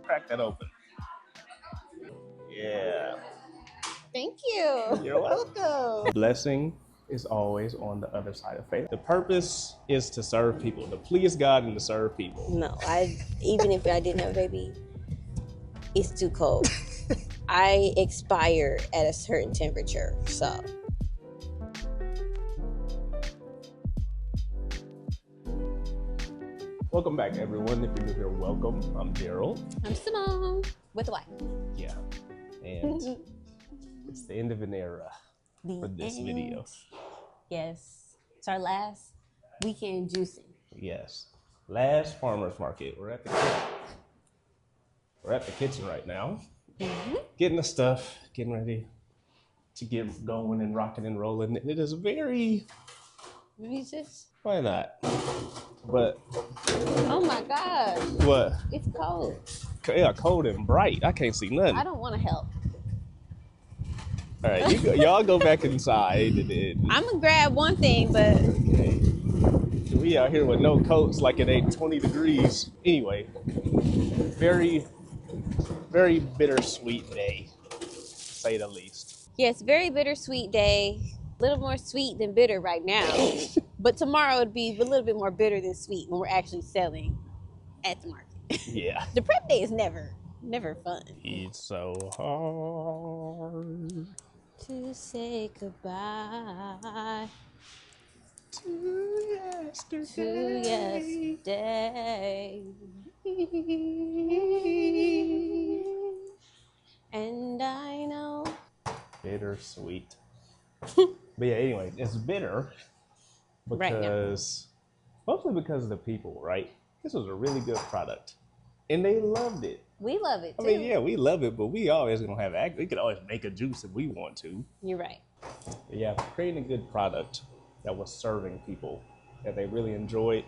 crack that open. Yeah. Thank you. You're welcome. Blessing is always on the other side of faith. The purpose is to serve people, to please God and to serve people. No, even if I didn't have a baby, it's too cold. I expire at a certain temperature, so. Welcome back, everyone. If you're new here, welcome. I'm Daryl. I'm Simone with a Y. Yeah. And it's the end of an era for this video. Yes. It's our last weekend juicing. Yes. Last farmer's market. We're at the kitchen right now. Getting the stuff, getting ready to get going and rocking and rolling. It is very... Jesus. Why not? But... Oh my God. What? It's cold. Yeah, cold and bright. I can't see nothing. I don't want to help. All right, y'all go back inside. I'm going to grab one thing, but... Okay. We out here with no coats like it ain't 20 degrees. Anyway, very, very bittersweet day, to say the least. Yes, very bittersweet day. A little more sweet than bitter right now. But tomorrow would be a little bit more bitter than sweet when we're actually selling at the market. Yeah. The prep day is never fun. It's so hard To say goodbye to yesterday. to yesterday. And I know. Bittersweet. But yeah, anyway, it's bitter because, mostly because of the people, right? This was a really good product. And they loved it. We love it too. I mean, yeah, we love it, but we always gonna have we could always make a juice if we want to. You're right. But yeah, creating a good product that was serving people that they really enjoyed.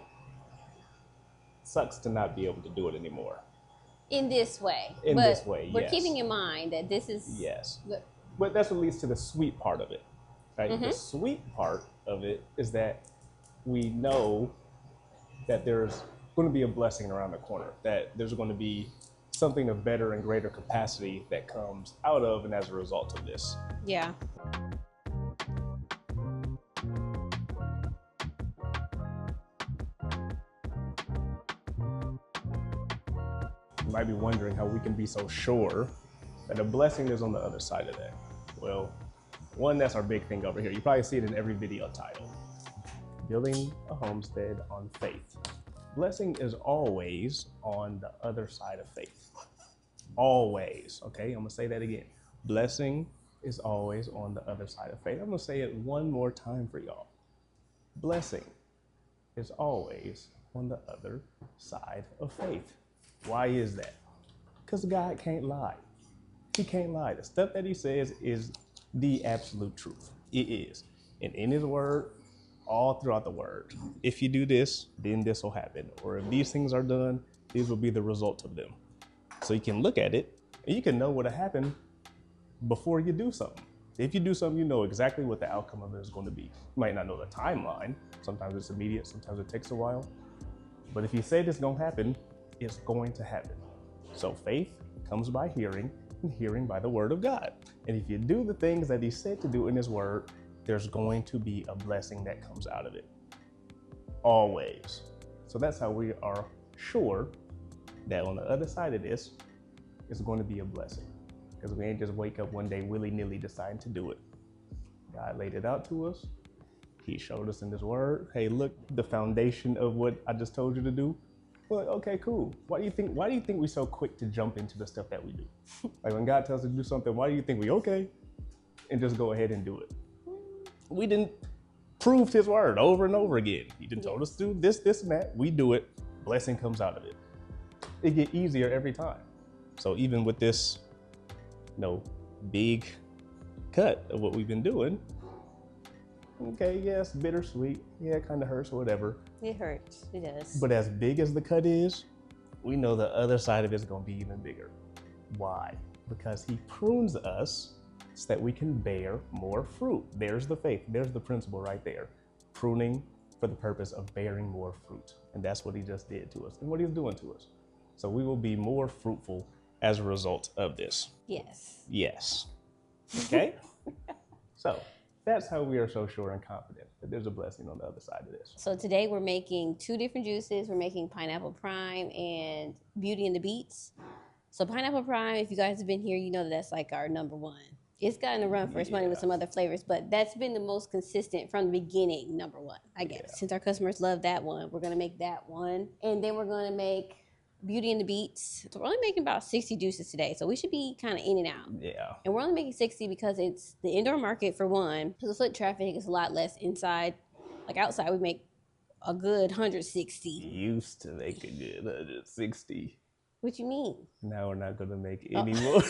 Sucks to not be able to do it anymore. In this way. We're keeping in mind that this is... Yes. But that's what leads to the sweet part of it. Right? The sweet part of it is that we know that there's going to be a blessing around the corner, that there's going to be something of better and greater capacity that comes out of and as a result of this. Yeah. You might be wondering how we can be so sure that a blessing is on the other side of that. Well, one, that's our big thing over here. You probably see it in every video title. Building a homestead on faith. Blessing is always on the other side of faith. Always, okay? I'm gonna say that again. Blessing is always on the other side of faith. I'm gonna say it one more time for y'all. Blessing is always on the other side of faith. Why is that? Because God can't lie. He can't lie. The stuff that he says is the absolute truth. It is. And in his word, all throughout the word, if you do this, then this will happen. Or if these things are done, these will be the result of them. So you can look at it and you can know what'll happen before you do something. If you do something, you know exactly what the outcome of it is going to be. You might not know the timeline. Sometimes it's immediate, sometimes it takes a while. But if you say this is going to happen, it's going to happen. So faith comes by hearing, and hearing by the word of God. And if you do the things that he said to do in his word, there's going to be a blessing that comes out of it. Always. So that's how we are sure that on the other side of this is going to be a blessing. Because we ain't just wake up one day willy-nilly deciding to do it. God laid it out to us. He showed us in his word, hey, look, the foundation of what I just told you to do. Well, okay, cool. Why do you think we're so quick to jump into the stuff that we do? Like when God tells us to do something, why do you think we okay and just go ahead and do it? We didn't prove his word over and over again. He didn't told us to do this, and that. We do it. Blessing comes out of it. It get easier every time. So even with this, big cut of what we've been doing, okay, yes, bittersweet. Yeah, it kind of hurts or whatever. It hurts. It does. But as big as the cut is, we know the other side of it is going to be even bigger. Why? Because he prunes us so that we can bear more fruit. There's the faith. There's the principle right there. Pruning for the purpose of bearing more fruit. And that's what he just did to us and what he's doing to us. So we will be more fruitful as a result of this. Yes. Yes. Okay? So that's how we are so sure and confident that there's a blessing on the other side of this. So today we're making 2 different juices. We're making Pineapple Prime and Beauty and the Beats. So Pineapple Prime, if you guys have been here, you know that that's like our number one. It's gotten a run for its money with some other flavors, but that's been the most consistent from the beginning, number one, I guess. Yeah. Since our customers love that one, we're going to make that one. And then we're going to make Beauty and the Beats. So we're only making about 60 juices today, so we should be kind of in and out. Yeah. And we're only making 60 because it's the indoor market for one. Because the foot traffic is a lot less inside. Like outside, we make a good 160. Used to make a good 160. What you mean? Now we're not going to make any more.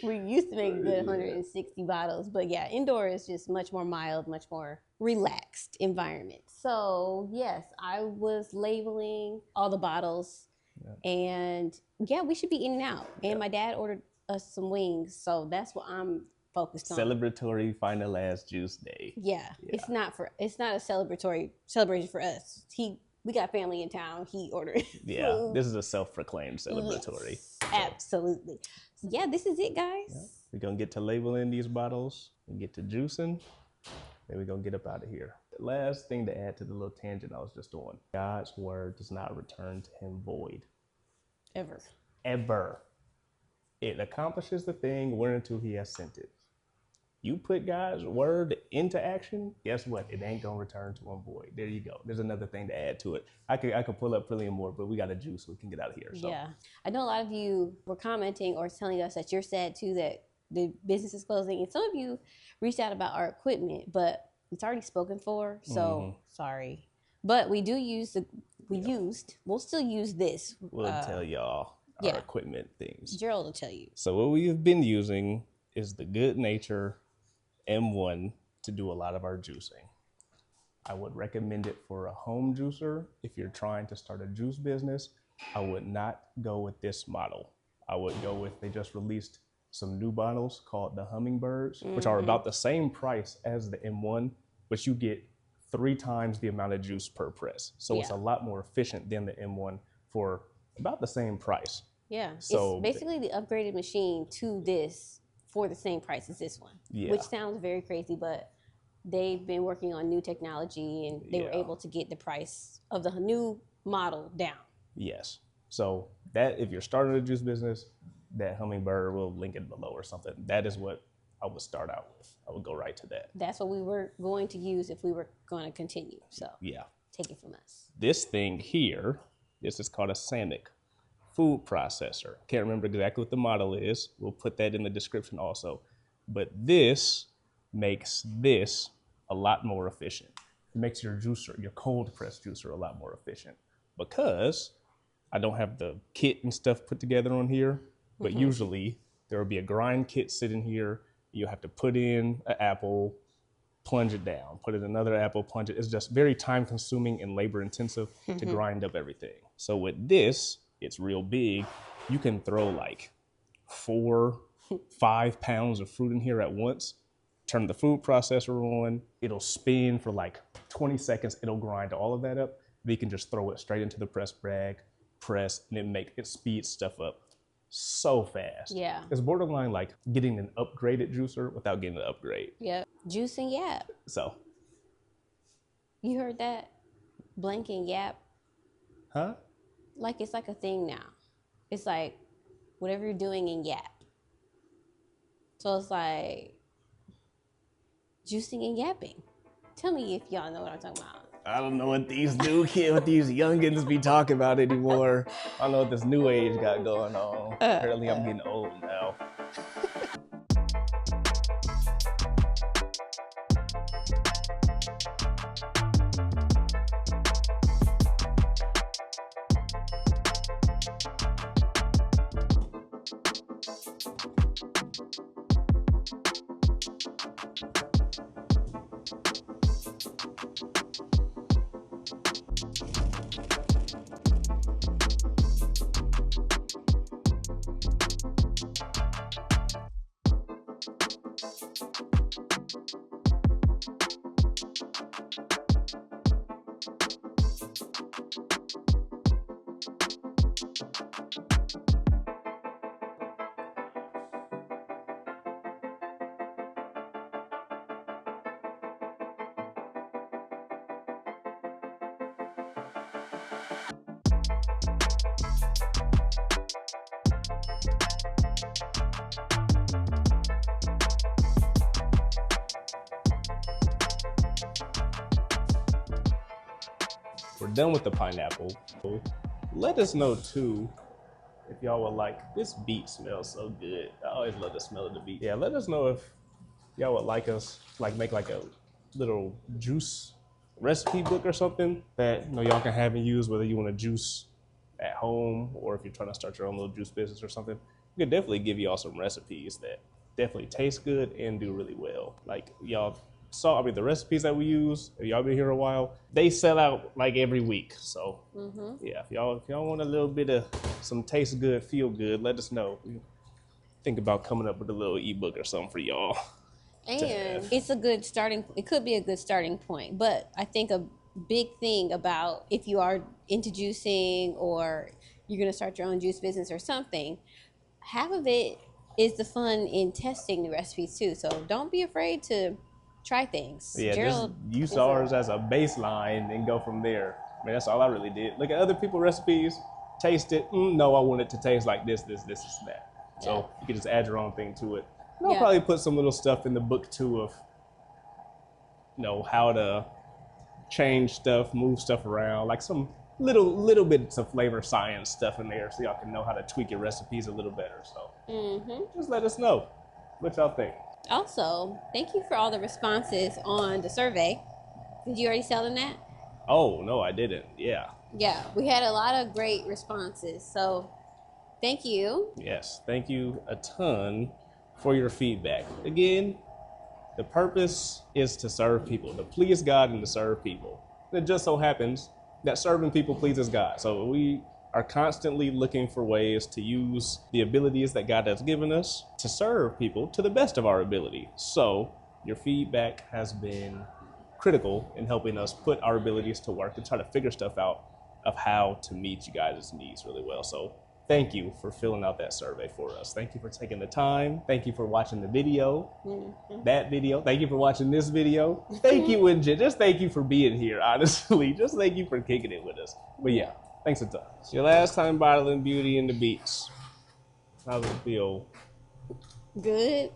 We used to make a good 160 bottles, but yeah, indoor is just much more mild, much more relaxed environment. So yes, I was labeling all the bottles, and yeah, we should be in and out. And my dad ordered us some wings, so that's what I'm focused on. Celebratory final last juice day. Yeah. It's not a celebration for us. We got family in town. He ordered. Yeah, food. This is a self-proclaimed celebratory. Yes, absolutely. So yeah, this is it, guys. Yeah. We're gonna get to labeling these bottles and get to juicing. Then we're gonna get up out of here. The last thing to add to the little tangent I was just on: God's word does not return to him void. Ever. Ever. It accomplishes the thing when until he has sent it. You put God's word into action, guess what? It ain't gonna return to him void. There you go. There's another thing to add to it. I could pull up plenty more, but we got a juice so we can get out of here. So. Yeah. I know a lot of you were commenting or telling us that you're sad too that the business is closing. And some of you reached out about our equipment, but it's already spoken for. So sorry. But we do use we'll still use this. We'll tell y'all our equipment things. Gerald will tell you. So what we have been using is the Good Nature M1 to do a lot of our juicing. I would recommend it for a home juicer. If you're trying to start a juice business, I would not go with this model. I would go with, they just released some new bottles called the Hummingbirds, which are about the same price as the M1, but you get 3 times the amount of juice per press. So it's a lot more efficient than the M1 for about the same price. Yeah, so it's basically the upgraded machine to this for the same price as this one, which sounds very crazy, but they've been working on new technology and they were able to get the price of the new model down. Yes. So that if you're starting a juice business, that Hummingbird, we'll link it below or something. That is what I would start out with. I would go right to that. That's what we were going to use if we were going to continue. So take it from us. This thing here, this is called a Samick food processor. Can't remember exactly what the model is. We'll put that in the description also. But this makes this a lot more efficient. It makes your juicer, your cold press juicer, a lot more efficient because I don't have the kit and stuff put together on here, but usually there will be a grind kit sitting here. You have to put in an apple, plunge it down, put in another apple, plunge it. It's just very time consuming and labor intensive to grind up everything. So with this, it's real big. You can throw like 4-5 pounds of fruit in here at once. Turn the food processor on. It'll spin for like 20 seconds. It'll grind all of that up. Then you can just throw it straight into the press bag, press, and it speeds stuff up so fast. Yeah. It's borderline like getting an upgraded juicer without getting an upgrade. Yeah. Juice and yap. So. You heard that? Blank and yap. Huh? Like it's like a thing now. It's like whatever you're doing in yap. So it's like juicing and yapping. Tell me if y'all know what I'm talking about. I don't know what these new kids, what these youngins be talking about anymore. I don't know what this new age got going on. Apparently I'm getting old now. we're done with the pineapple. Let us know too if y'all would like, this beet smells so good. I always love the smell of the beet. Yeah, let us know if y'all would like us to like make like a little juice recipe book or something that y'all can have and use, whether you want to juice at home or if you're trying to start your own little juice business or something. We could definitely give y'all some recipes that definitely taste good and do really well. Like y'all saw, the recipes that we use, if y'all been here a while, they sell out like every week. So yeah, if y'all want a little bit of some taste good, feel good, let us know. Think about coming up with a little ebook or something for y'all. And it's a good starting, it could be a good starting point. But I think a big thing about if you are into juicing or you're going to start your own juice business or something, half of it is the fun in testing the recipes too. So don't be afraid to try things. Yeah, just use ours as a baseline and go from there. I mean, that's all I really did. Look at other people's recipes, taste it. No, I want it to taste like this, that. So you can just add your own thing to it. And I'll probably put some little stuff in the book too of, how to change stuff, move stuff around, like some little bits of flavor science stuff in there, so y'all can know how to tweak your recipes a little better. So just let us know what y'all think. Also, thank you for all the responses on the survey. Did you already tell them that? Oh no, I didn't. Yeah, we had a lot of great responses, so thank you. Yes, thank you a ton for your feedback. Again, the purpose is to serve people, to please God and to serve people. It just so happens that serving people pleases God. So we are constantly looking for ways to use the abilities that God has given us to serve people to the best of our ability. So your feedback has been critical in helping us put our abilities to work and try to figure stuff out of how to meet you guys' needs really well. So thank you for filling out that survey for us. Thank you for taking the time. Thank you for watching the video, that video. Thank you for watching this video. Thank you, and just thank you for being here, honestly. Just thank you for kicking it with us. But yeah, thanks a ton. It's your last time bottling Beauty in the Beats. How does it feel? Good.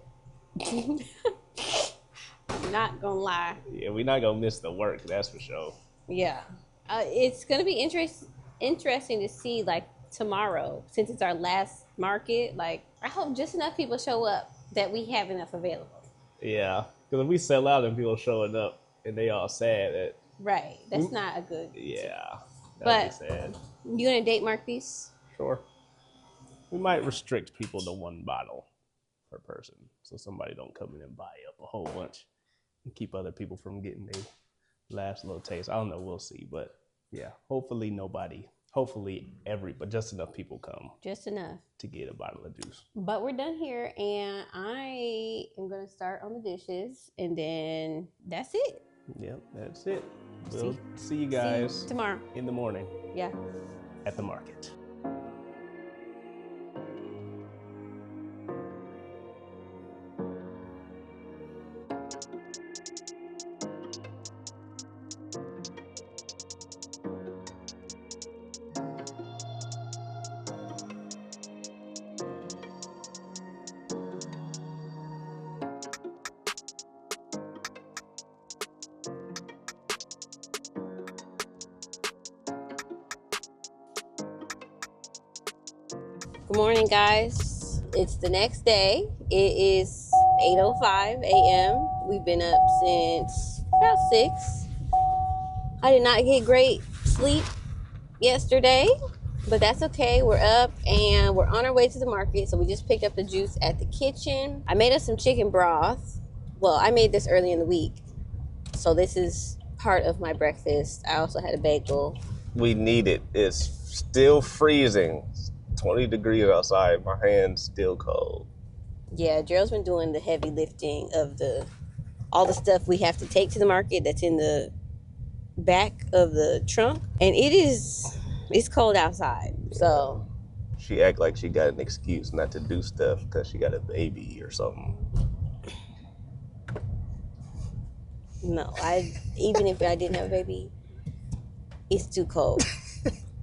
Not gonna lie. Yeah, we're not gonna miss the work, that's for sure. Yeah. It's gonna be interesting to see, like, tomorrow, since it's our last market. Like, I hope just enough people show up that we have enough available. Yeah, because if we sell out and people showing up and they all sad, that's not a good. Yeah, that'd be sad. You gonna date mark these? Sure. We might restrict people to one bottle per person, so somebody don't come in and buy up a whole bunch and keep other people from getting their last little taste. I don't know, we'll see, but yeah, hopefully but just enough people come. Just enough to get a bottle of juice. But we're done here, and I am gonna start on the dishes, and then that's it. Yep, that's it. We'll see you guys tomorrow in the morning. Yeah. At the market. Good morning, guys. It's the next day. It is 8:05 a.m. We've been up since about 6. I did not get great sleep yesterday, but that's okay. We're up and we're on our way to the market. So we just picked up the juice at the kitchen. I made us some chicken broth. Well, I made this early in the week, so this is part of my breakfast. I also had a bagel. We need it. It's still freezing. 20 degrees outside. My hand's still cold. Yeah, Gerald's been doing the heavy lifting of all the stuff we have to take to the market that's in the back of the trunk. And it's cold outside. So she act like she got an excuse not to do stuff because she got a baby or something. No, even if I didn't have a baby, it's too cold.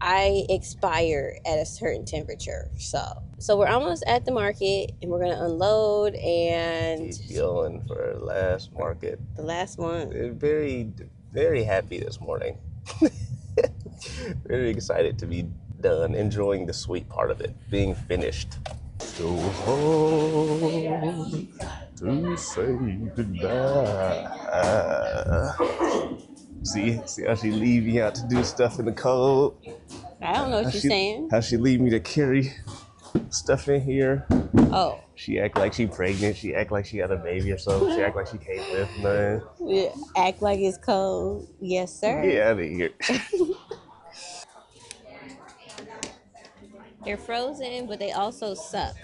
I expire at a certain temperature. So we're almost at the market, and we're gonna unload and keep going for our last market. The last one. We're very, very happy this morning. Very excited to be done, enjoying the sweet part of it, being finished. So hard to say goodbye. See how she leave me out to do stuff in the cold. I don't know what you're saying. How she leave me to carry stuff in here. Oh. She act like she pregnant. She act like she had a baby or something. She act like she can't lift nothing. Yeah, act like it's cold. Yes, sir. Get out of here. They're frozen, but they also suck.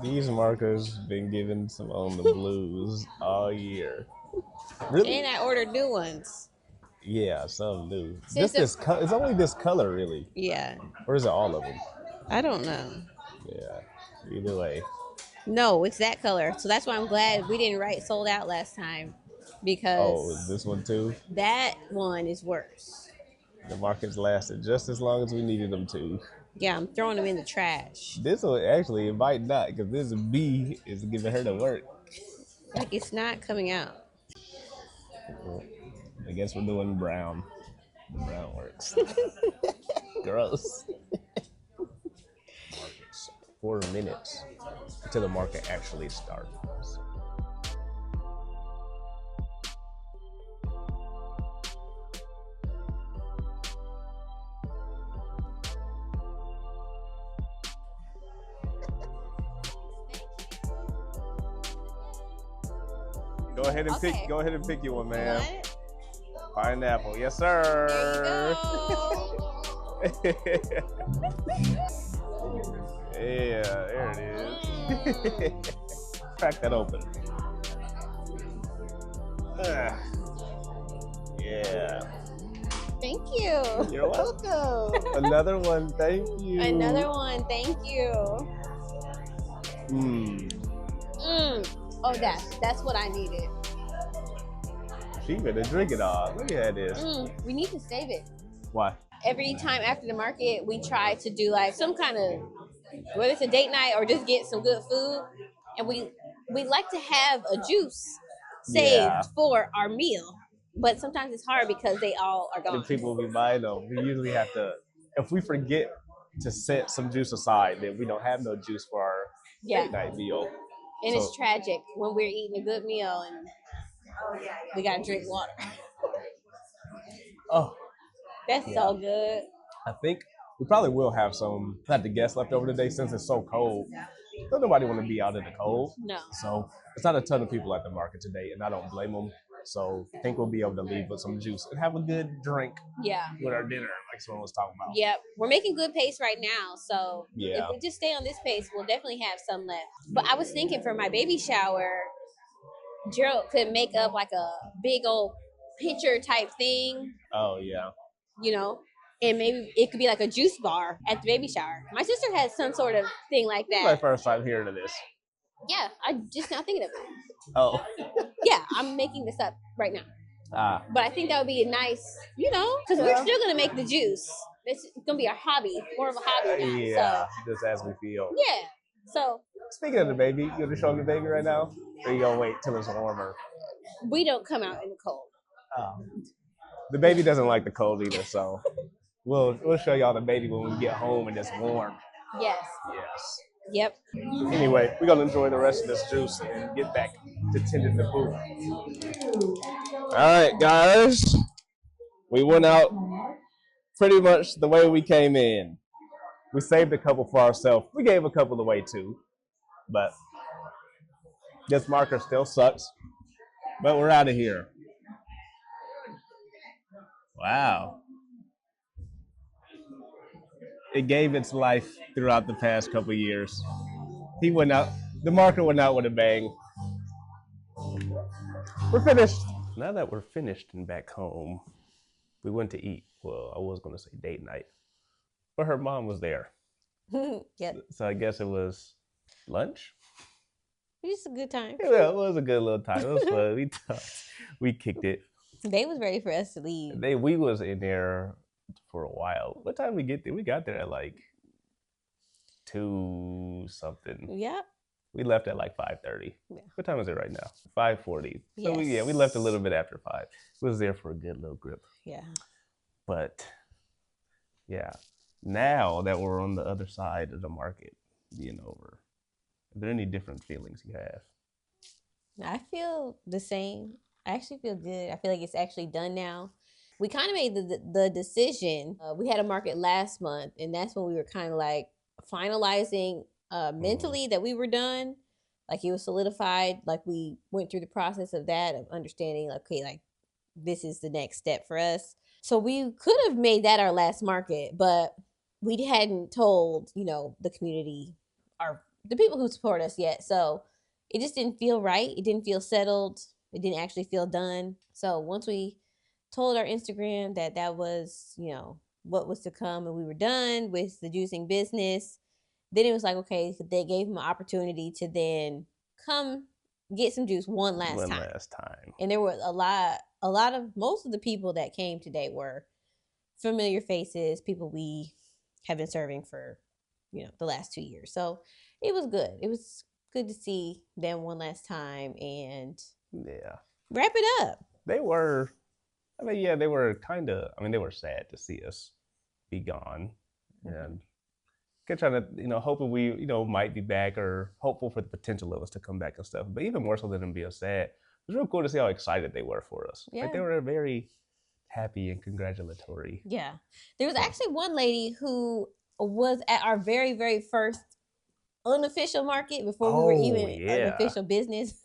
These markers been giving some on the blues all year. Really? And I ordered new ones. Yeah, some do. Since It's only this color, really. Yeah. Or is it all of them? I don't know. Yeah. Either way. No, it's that color. So that's why I'm glad we didn't write sold out last time. Because is this one too? that one is worse. The markers lasted just as long as we needed them to. Yeah, I'm throwing them in the trash. This one, actually, it might not, because this bee is giving her the work. Like, it's not coming out. I guess we're doing brown. Brown works. Gross. 4 minutes until the market actually starts. Go ahead and pick you one, man. What? Pineapple, yes sir. There you go. Yeah, there it is. Crack that open. Yeah. Thank you. You're welcome. Another one, thank you. Another one, thank you. Oh, that's what I needed. She better drink it all. Look at this. We need to save it. Why? Every time after the market, we try to do like some kind of, whether it's a date night or just get some good food, and we like to have a juice saved for our meal. But sometimes it's hard because they all are gone. And people will be buying them. We usually have to, if we forget to set some juice aside, then we don't have no juice for our date night meal. And it's tragic when we're eating a good meal and we gotta drink water. Oh, that's so good. I think we probably will have some, not the guests left over today since it's so cold. Don't nobody want to be out in the cold. No. So it's not a ton of people at the market today, and I don't blame them. So I think we'll be able to leave with some juice and have a good drink with our dinner, like someone was talking about. Yep. We're making good pace right now. So if we just stay on this pace, we'll definitely have some left. But I was thinking for my baby shower, Gerald could make up like a big old pitcher type thing. Oh, yeah. You know, and maybe it could be like a juice bar at the baby shower. My sister has some sort of thing like that. This is my first time hearing of this. Yeah, I just now thinking of it. Oh. Yeah, I'm making this up right now. But I think that would be a nice, because we're still going to make the juice. It's going to be a hobby, more of a hobby now. Yeah, just as we feel. Yeah. So. Speaking of the baby, you going to show them the baby right now? Or you going to wait till it's warmer? We don't come out in the cold. The baby doesn't like the cold either, so we'll show y'all the baby when we get home and it's warm. Yes. Yep. Anyway, we're gonna enjoy the rest of this juice and get back to tending the booth. All right, guys, we went out pretty much the way we came in. We saved a couple for ourselves. We gave a couple away too, but this marker still sucks. But we're out of here. Wow. It gave its life throughout the past couple years. He went out, the marker went out with a bang. We're finished. Now that we're finished and back home, we went to eat. Well, I was going to say date night, but her mom was there. Yep. So I guess it was lunch. It was a good time. Yeah, it was a good little time. It was fun. We talked. We kicked it. They was ready for us to leave. We was in there for a while. What time did we get there? We got there at like 2 something. Yep. We left at like 5:30. Yeah. What time is it right now? 5:40. So yes. we left a little bit after 5. We was there for a good little grip. Yeah. But Yeah. Now that we're on the other side of the market being over, are there any different feelings you have? I feel the same. I actually feel good. I feel like it's actually done now. We kind of made the decision. We had a market last month, and that's when we were kind of like finalizing mentally that we were done. Like it was solidified. Like we went through the process of that, of understanding, like, okay, like this is the next step for us. So we could have made that our last market, but we hadn't told, the community, the people who support us yet. So it just didn't feel right. It didn't feel settled. It didn't actually feel done. So once we told our Instagram that was, what was to come and we were done with the juicing business, then it was like, okay, they gave him an opportunity to then come get some juice one last time. And there were most of the people that came today were familiar faces, people we have been serving for, the last 2 years. So it was good. It was good to see them one last time and wrap it up. They were, they were they were sad to see us be gone. And trying to, hoping we, might be back, or hopeful for the potential of us to come back and stuff. But even more so than them being sad, it was real cool to see how excited they were for us. Yeah. Like they were very happy and congratulatory. Yeah. There was actually one lady who was at our very, very first unofficial market before we were even an official business.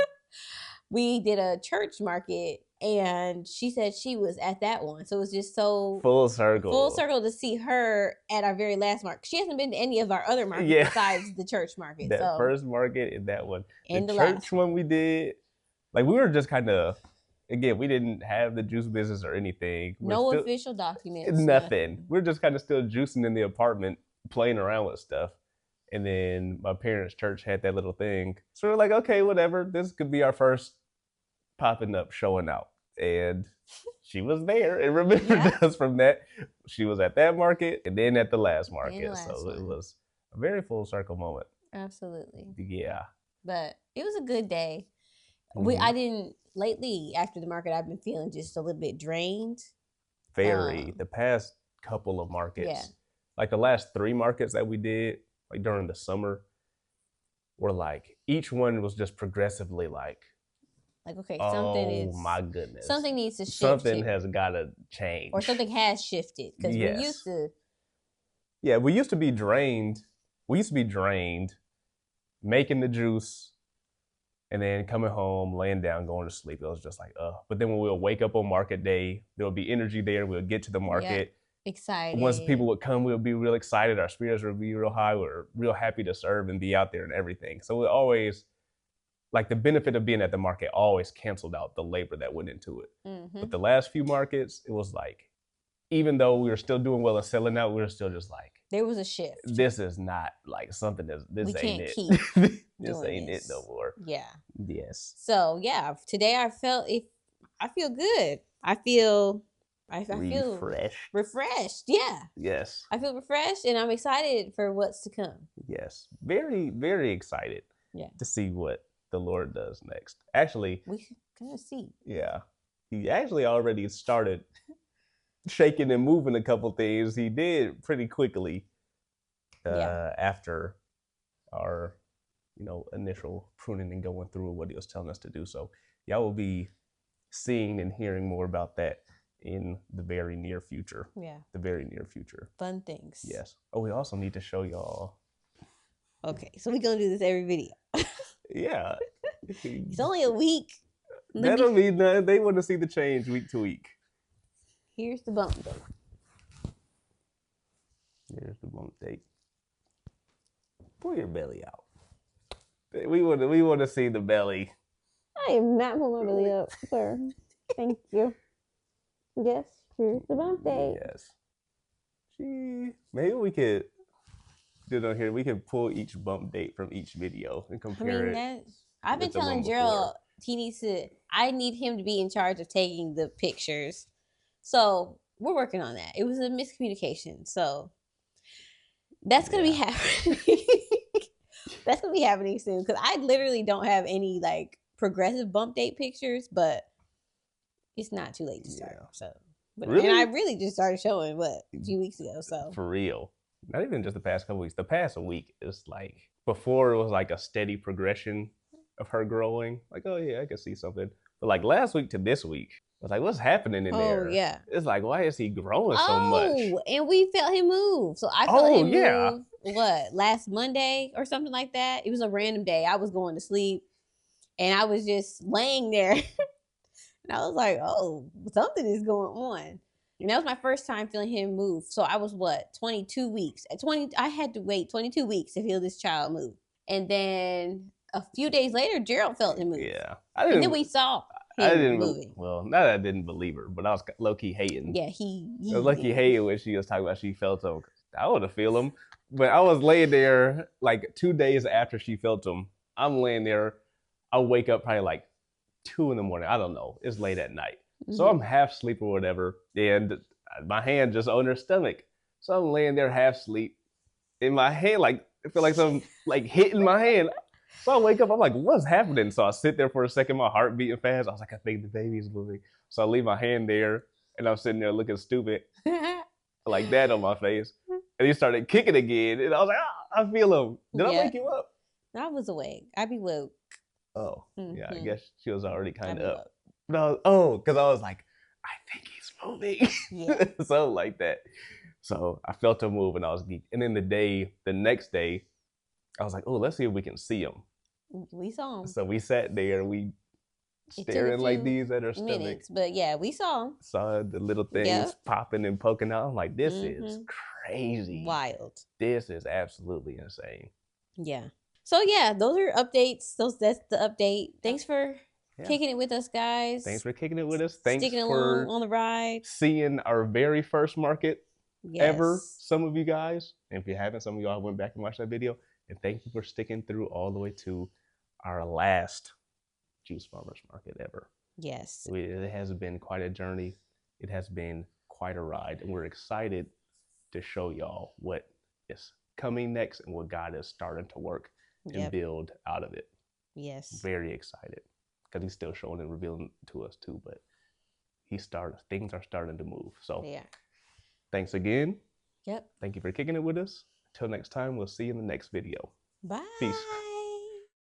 We did a church market, and she said she was at that one. So it was just so full circle to see her at our very last market. She hasn't been to any of our other markets besides the church market. That first market and that one. And the church one we did, like we were just kind of, again, we didn't have the juice business or anything. No official documents. Nothing. We're just kind of still juicing in the apartment, playing around with stuff. And then my parents' church had that little thing. So we're like, okay, whatever. This could be our first popping up, showing out. And she was there and remembered us from that. She was at that market and then at the last market. It was a very full circle moment. Absolutely. Yeah. But it was a good day. Lately, after the market, I've been feeling just a little bit drained. Very. The past couple of markets, like the last 3 markets that we did, like during the summer, were like, each one was just progressively like, okay, my goodness, something needs to shift. Something has got to change. Or something has shifted. Because we used to. Yeah, we used to be drained. Making the juice, and then coming home, laying down, going to sleep. It was just like, But then when we'll wake up on market day, there will be energy there. We'll get to the market. Excited. Once people would come, we'll be real excited. Our spirits will be real high. We're real happy to serve and be out there and everything. So we always, like, the benefit of being at the market always canceled out the labor that went into it. Mm-hmm. But the last few markets, it was like, even though we were still doing well and selling out, we were still just like, there was a shift. This is not like something this ain't it. This ain't it no more. Yeah. Yes. So yeah, today I feel good. I feel refreshed. Yeah. Yes. I feel refreshed, and I'm excited for what's to come. Yes. Very, very excited. Yeah. To see what the Lord does next. Actually, we kind of see. Yeah. He actually already started shaking and moving a couple things. He did pretty quickly after our, initial pruning and going through what he was telling us to do. So y'all will be seeing and hearing more about that in the very near future. Yeah. The very near future. Fun things. Yes. Oh, we also need to show y'all. Okay, so we're going to do this every video. Yeah. It's only a week. That don't mean nothing. They want to see the change week to week. Here's the bump date. Here's the bump date. Pull your belly out. We want to see the belly. I am not pulling my belly up, sir. Thank you. Yes, here's the bump date. Yes. Maybe we could do it on here. We could pull each bump date from each video and compare it. I've been telling Gerald I need him to be in charge of taking the pictures. So we're working on that. It was a miscommunication. So that's going to be happening. That's going to be happening soon. Because I literally don't have any like progressive bump date pictures, but it's not too late to start. So But, Really? And I really just started showing a few weeks ago. So For real. Not even just the past couple weeks. The past week is like, before it was like a steady progression of her growing. Like, oh yeah, I can see something. But like last week to this week, I was like, what's happening in there? yeah. It's like, why is he growing so much? Oh, and we felt him move. So I felt him yeah. move, last Monday or something like that? It was a random day. I was going to sleep and I was just laying there. And I was like, oh, something is going on. And that was my first time feeling him move. So I was 22 weeks. At 20, I had to wait 22 weeks to feel this child move. And then a few days later, Gerald felt him move. Yeah. And then we saw him moving. Well, not that I didn't believe her, but I was low-key hating. Yeah, I was low-key hating when she was talking about she felt him. I would have feel him. But I was laying there like 2 days after she felt him. I'm laying there. I'll wake up probably like 2 in the morning. I don't know. It's late at night. So I'm half asleep or whatever. And my hand just on her stomach. So I'm laying there half asleep. In my hand, like, I feel like something like hitting my hand. So I wake up, I'm like, what's happening? So I sit there for a second, my heart beating fast. I was like, I think the baby's moving. So I leave my hand there, and I'm sitting there looking stupid, like that on my face. And he started kicking again, and I was like, I feel him. Did I wake you up? I was awake. I be woke. Oh, yeah, I guess she was already kind of up. woke. No, because I was like, I think he's moving. Yeah. Something like that. So I felt him move, and I was geeked. And then the next day, I was like, oh, let's see if we can see him. We saw him. So we sat there, we staring like these at her stomach. But yeah, we saw him. Saw the little things popping and poking out. I'm like, this is crazy. Wild. This is absolutely insane. Yeah. So yeah, those are updates. That's the update. Thanks for kicking it with us, guys. Thanks for kicking it with us. Thanks sticking for along on the ride. Seeing our very first market ever. Yes. Some of you guys. And if you haven't, some of y'all went back and watched that video. And thank you for sticking through all the way to our last Juice Farmers Market ever. Yes. It has been quite a journey. It has been quite a ride. And we're excited to show y'all what is coming next and what God is starting to work and build out of it. Yes. Very excited. Because he's still showing and revealing to us too. But things are starting to move. So thanks again. Yep. Thank you for kicking it with us. Until next time, we'll see you in the next video. Bye. Peace.